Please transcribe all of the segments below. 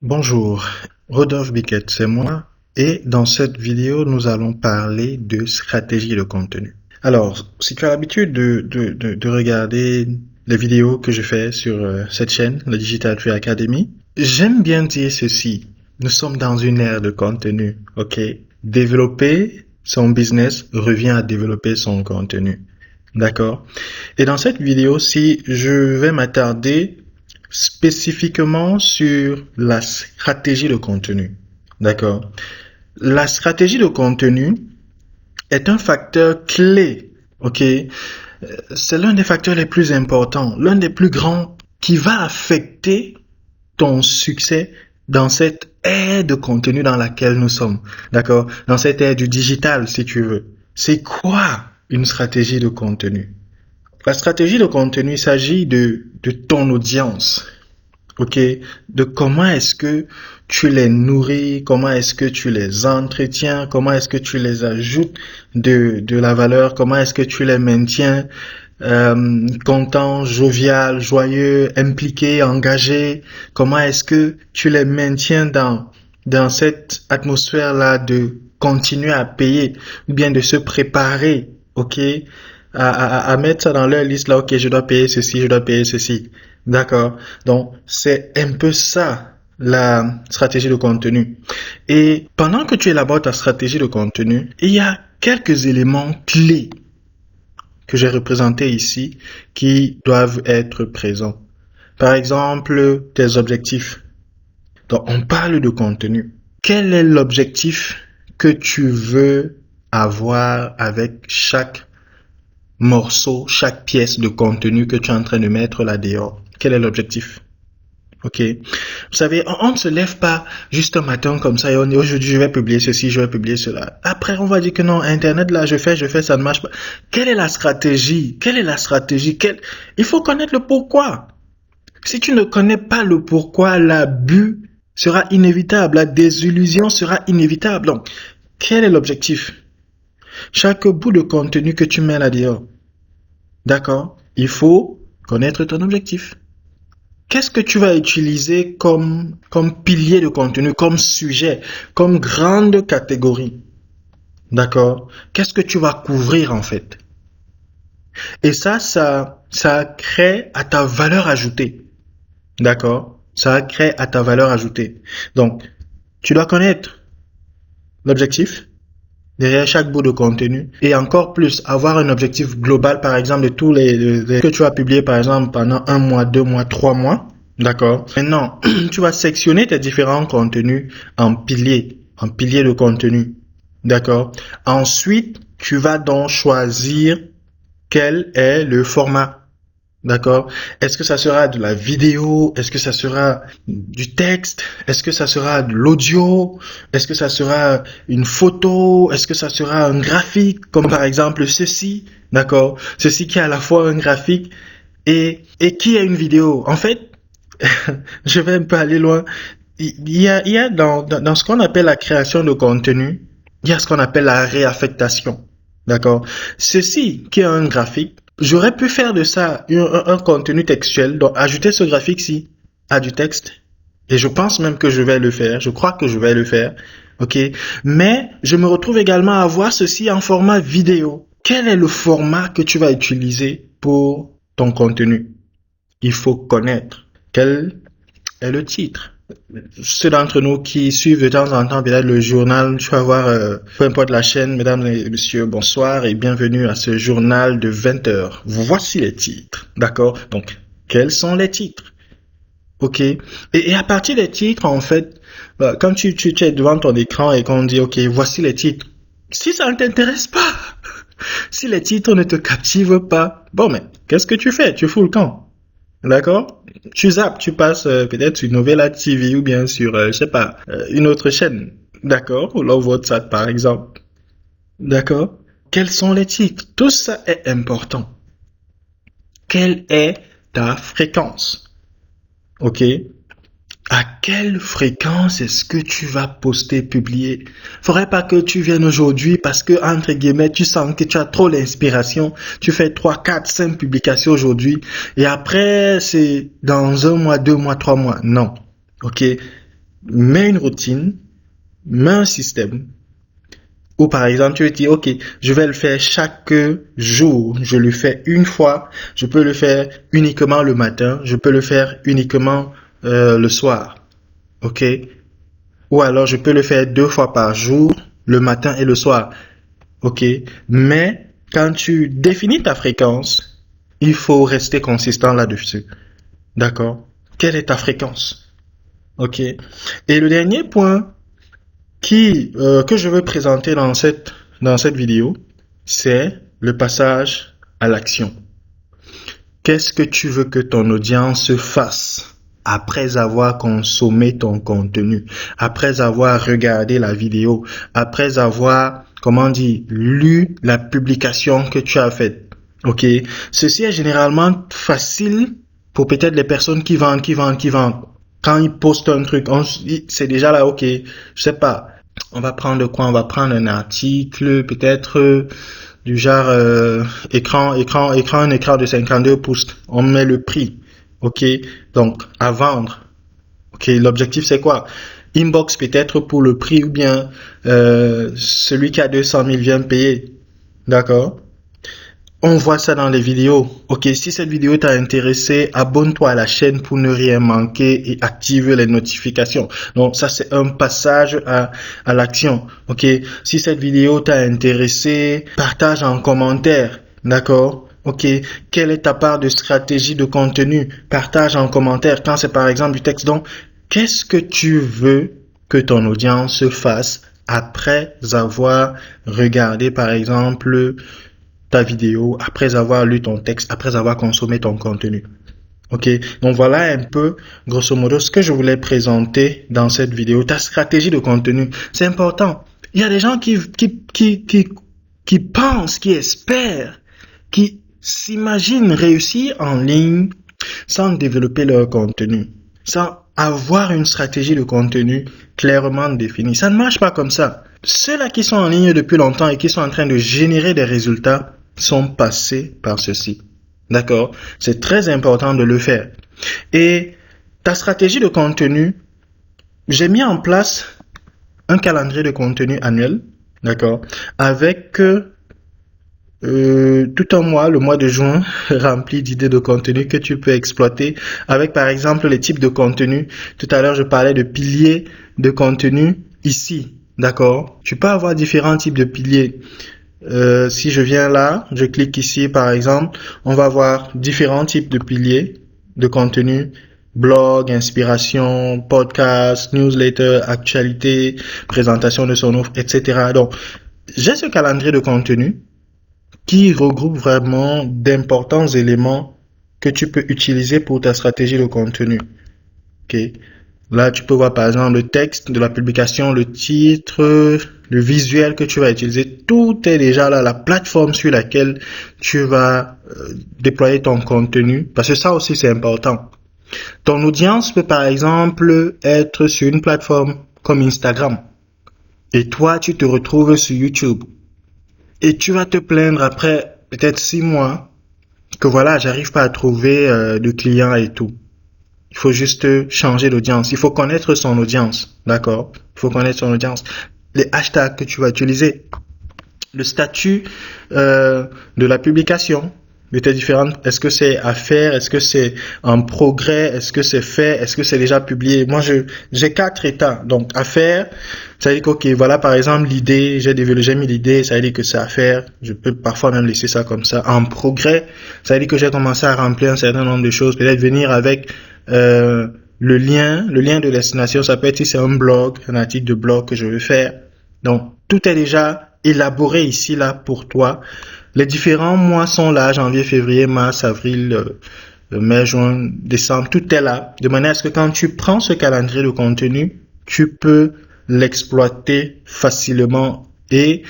Bonjour, Rodolphe Biquette, c'est moi, et dans cette vidéo, nous allons parler de stratégie de contenu. Alors, si tu as l'habitude de regarder les vidéos que je fais sur cette chaîne, la Digital Tree Academy, j'aime bien dire ceci. Nous sommes dans une ère de contenu, ok? Développer son business revient à développer son contenu. D'accord? Et dans cette vidéo-ci, je vais m'attarder spécifiquement sur la stratégie de contenu. D'accord? La stratégie de contenu est un facteur clé, ok? C'est l'un des facteurs les plus importants, l'un des plus grands qui va affecter ton succès dans cette ère de contenu dans laquelle nous sommes. D'accord? Dans cette ère du digital, si tu veux. C'est quoi une stratégie de contenu? La stratégie de contenu, il s'agit de ton audience. Ok, de comment est-ce que tu les nourris, comment est-ce que tu les entretiens, comment est-ce que tu les ajoutes de la valeur, comment est-ce que tu les maintiens contents, jovial, joyeux, impliqués, engagés, comment est-ce que tu les maintiens dans cette atmosphère-là de continuer à payer ou bien de se préparer, ok, à mettre ça dans leur liste là, ok, je dois payer ceci, je dois payer ceci. D'accord. Donc, c'est un peu ça, la stratégie de contenu. Et pendant que tu élabores ta stratégie de contenu, il y a quelques éléments clés que j'ai représentés ici qui doivent être présents. Par exemple, tes objectifs. Donc, on parle de contenu. Quel est l'objectif que tu veux avoir avec chaque morceau, chaque pièce de contenu que tu es en train de mettre là dehors? Quel est l'objectif? Ok. Vous savez, on ne se lève pas juste un matin comme ça et on dit aujourd'hui je vais publier ceci, je vais publier cela. Après, on va dire que non, Internet là, je fais, ça ne marche pas. Quelle est la stratégie? Il faut connaître le pourquoi. Si tu ne connais pas le pourquoi, l'abus sera inévitable, la désillusion sera inévitable. Donc, quel est l'objectif? Chaque bout de contenu que tu mets là dehors, d'accord? Il faut connaître ton objectif. Qu'est-ce que tu vas utiliser comme pilier de contenu, comme sujet, comme grande catégorie? D'accord? Qu'est-ce que tu vas couvrir en fait? Et ça crée à ta valeur ajoutée. D'accord? Ça crée à ta valeur ajoutée. Donc, tu dois connaître l'objectif derrière chaque bout de contenu et encore plus avoir un objectif global, par exemple, de tous les que tu vas publier, par exemple, pendant 1 mois, 2 mois, 3 mois. D'accord? Maintenant, tu vas sectionner tes différents contenus en piliers de contenu. D'accord? Ensuite, tu vas donc choisir quel est le format. D'accord? Est-ce que ça sera de la vidéo? Est-ce que ça sera du texte? Est-ce que ça sera de l'audio? Est-ce que ça sera une photo? Est-ce que ça sera un graphique? Comme par exemple ceci. D'accord? Ceci qui est à la fois un graphique et qui est une vidéo. En fait, je vais un peu aller loin. Il y a dans ce qu'on appelle la création de contenu, il y a ce qu'on appelle la réaffectation. D'accord? Ceci qui est un graphique, j'aurais pu faire de ça un contenu textuel, donc ajouter ce graphique-ci à du texte. Et je pense même que je vais le faire. Je crois que je vais le faire. Ok? Mais je me retrouve également à voir ceci en format vidéo. Quel est le format que tu vas utiliser pour ton contenu? Il faut connaître. Quel est le titre? Ceux d'entre nous qui suivent de temps en temps peut-être le journal, tu vas voir, peu importe la chaîne, mesdames et messieurs, bonsoir et bienvenue à ce journal de 20 heures. Voici les titres, d'accord? Donc, quels sont les titres? Ok? Et à partir des titres, en fait, quand tu es devant ton écran et qu'on dit, ok, voici les titres, si ça ne t'intéresse pas, si les titres ne te captivent pas, bon, mais qu'est-ce que tu fais? Tu fous le camp. D'accord? Tu zappes, tu passes peut-être sur Novella TV ou bien sur, je sais pas, une autre chaîne. D'accord? Ou Love WhatsApp par exemple. D'accord? Quels sont les titres? Tout ça est important. Quelle est ta fréquence? Ok? À quelle fréquence est-ce que tu vas poster, publier? Faudrait pas que tu viennes aujourd'hui parce que, entre guillemets, tu sens que tu as trop l'inspiration. Tu fais 3, 4, 5 publications aujourd'hui. Et après, c'est dans 1 mois, 2 mois, 3 mois. Non. Ok? mets une routine, mets un système. Ou par exemple, tu veux dire, ok, je vais le faire chaque jour. Je le fais une fois. Je peux le faire uniquement le matin. Je peux le faire uniquement le soir. Ok? Ou alors, je peux le faire 2 fois par jour, le matin et le soir. Ok? Mais quand tu définis ta fréquence, il faut rester consistant là-dessus. D'accord? Quelle est ta fréquence? Ok? Et le dernier point que je veux présenter dans cette vidéo, c'est le passage à l'action. Qu'est-ce que tu veux que ton audience fasse après avoir consommé ton contenu, après avoir regardé la vidéo, après avoir, comment dire, lu la publication que tu as faite. Ok? Ceci est généralement facile pour peut-être les personnes qui vendent. Quand ils postent un truc, c'est déjà là, ok, je sais pas. On va prendre quoi? On va prendre un article, peut-être du genre un écran de 52 pouces. On met le prix, ok? Donc à vendre, ok? L'objectif c'est quoi? Inbox peut-être pour le prix ou bien celui qui a 200 000 vient payer, d'accord? On voit ça dans les vidéos. Ok, si cette vidéo t'a intéressé, abonne-toi à la chaîne pour ne rien manquer et active les notifications. Donc ça c'est un passage à l'action. Ok, si cette vidéo t'a intéressé, partage en commentaire. D'accord? Ok, quelle est ta part de stratégie de contenu? Partage en commentaire quand c'est par exemple du texte. Donc, qu'est-ce que tu veux que ton audience fasse après avoir regardé par exemple ta vidéo, après avoir lu ton texte, après avoir consommé ton contenu. Ok, donc voilà un peu, grosso modo, ce que je voulais présenter dans cette vidéo. Ta stratégie de contenu, c'est important. Il y a des gens qui pensent, qui espèrent, qui s'imaginent réussir en ligne sans développer leur contenu, sans avoir une stratégie de contenu clairement définie. Ça ne marche pas comme ça. Ceux-là qui sont en ligne depuis longtemps et qui sont en train de générer des résultats sont passés par ceci. D'accord? C'est très important de le faire. Et ta stratégie de contenu, j'ai mis en place un calendrier de contenu annuel, d'accord, avec tout un mois, le mois de juin, rempli d'idées de contenu que tu peux exploiter avec par exemple les types de contenu. Tout à l'heure, je parlais de piliers de contenu ici, d'accord? Tu peux avoir différents types de piliers. Si je viens là, je clique ici par exemple, on va voir différents types de piliers de contenu. Blog, inspiration, podcast, newsletter, actualité, présentation de son offre, etc. Donc, j'ai ce calendrier de contenu qui regroupe vraiment d'importants éléments que tu peux utiliser pour ta stratégie de contenu. Ok. Là, tu peux voir par exemple le texte de la publication, le titre, le visuel que tu vas utiliser. Tout est déjà là, la plateforme sur laquelle tu vas déployer ton contenu. Parce que ça aussi, c'est important. Ton audience peut par exemple être sur une plateforme comme Instagram. Et toi, tu te retrouves sur YouTube. Et tu vas te plaindre après peut-être 6 mois que voilà, j'arrive pas à trouver de clients et tout. Il faut juste changer d'audience. Il faut connaître son audience. D'accord? Il faut connaître son audience. Les hashtags que tu vas utiliser. Le statut de la publication. Était différente. Est-ce que c'est à faire? Est-ce que c'est en progrès? Est-ce que c'est fait? Est-ce que c'est déjà publié? Moi, j'ai 4 états. Donc, à faire, ça veut dire que, ok, voilà, par exemple, l'idée, j'ai mis l'idée, ça veut dire que c'est à faire. Je peux parfois même laisser ça comme ça. En progrès, ça veut dire que j'ai commencé à remplir un certain nombre de choses. Peut-être venir avec le lien de destination. Ça peut être si c'est un blog, un article de blog que je veux faire. Donc, tout est déjà élaboré ici, là, pour toi. Les différents mois sont là, janvier, février, mars, avril, mai, juin, décembre, tout est là. De manière à ce que quand tu prends ce calendrier de contenu, tu peux l'exploiter facilement et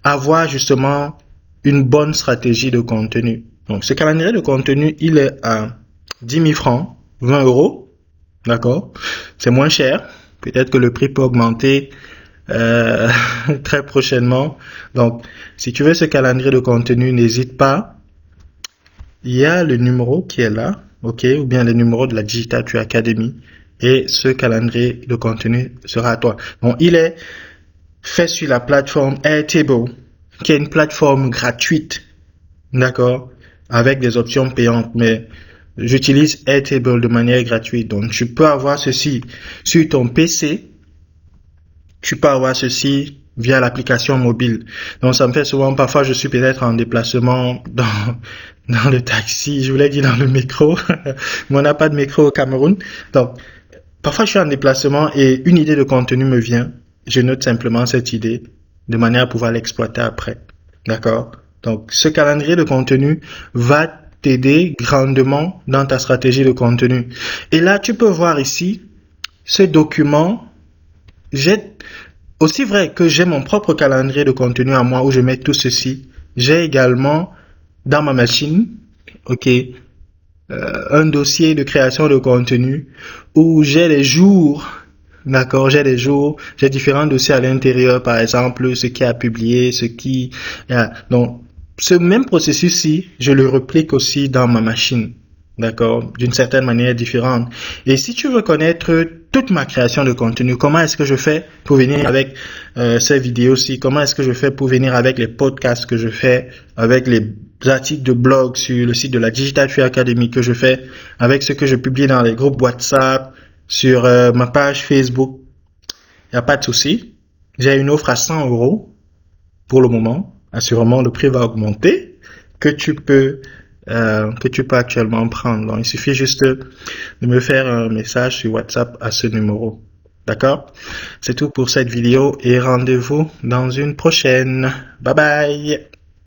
avoir justement une bonne stratégie de contenu. Donc, ce calendrier de contenu, il est à 10 000 francs, 20 euros, d'accord? C'est moins cher. Peut-être que le prix peut augmenter très prochainement. Donc, si tu veux ce calendrier de contenu, n'hésite pas. Il y a le numéro qui est là, ok, ou bien le numéro de la Digital Tree Academy et ce calendrier de contenu sera à toi. Donc, il est fait sur la plateforme Airtable, qui est une plateforme gratuite, d'accord, avec des options payantes, mais j'utilise Airtable de manière gratuite. Donc, tu peux avoir ceci sur ton PC, tu peux avoir ceci via l'application mobile. Donc, ça me fait souvent, parfois, je suis peut-être en déplacement dans le taxi, je voulais dire dans le métro, mais on n'a pas de métro au Cameroun. Donc, parfois, je suis en déplacement et une idée de contenu me vient. Je note simplement cette idée de manière à pouvoir l'exploiter après. D'accord? Donc, ce calendrier de contenu va t'aider grandement dans ta stratégie de contenu. Et là, tu peux voir ici, ce document, j'ai aussi vrai que j'ai mon propre calendrier de contenu à moi où je mets tout ceci. J'ai également dans ma machine, ok, un dossier de création de contenu où j'ai les jours, d'accord, j'ai différents dossiers à l'intérieur, par exemple, ce qui a publié, donc, ce même processus-ci, je le réplique aussi dans ma machine, d'accord, d'une certaine manière différente. Et si tu veux connaître toute ma création de contenu, comment est-ce que je fais pour venir avec ces vidéos-ci, comment est-ce que je fais pour venir avec les podcasts que je fais, avec les articles de blog sur le site de la Digital Tree Academy que je fais, avec ce que je publie dans les groupes WhatsApp, sur ma page Facebook, il n'y a pas de souci. J'ai une offre à 100 € pour le moment. Assurément, le prix va augmenter que tu peux actuellement prendre. Donc, il suffit juste de me faire un message sur WhatsApp à ce numéro. D'accord? C'est tout pour cette vidéo et rendez-vous dans une prochaine. Bye bye!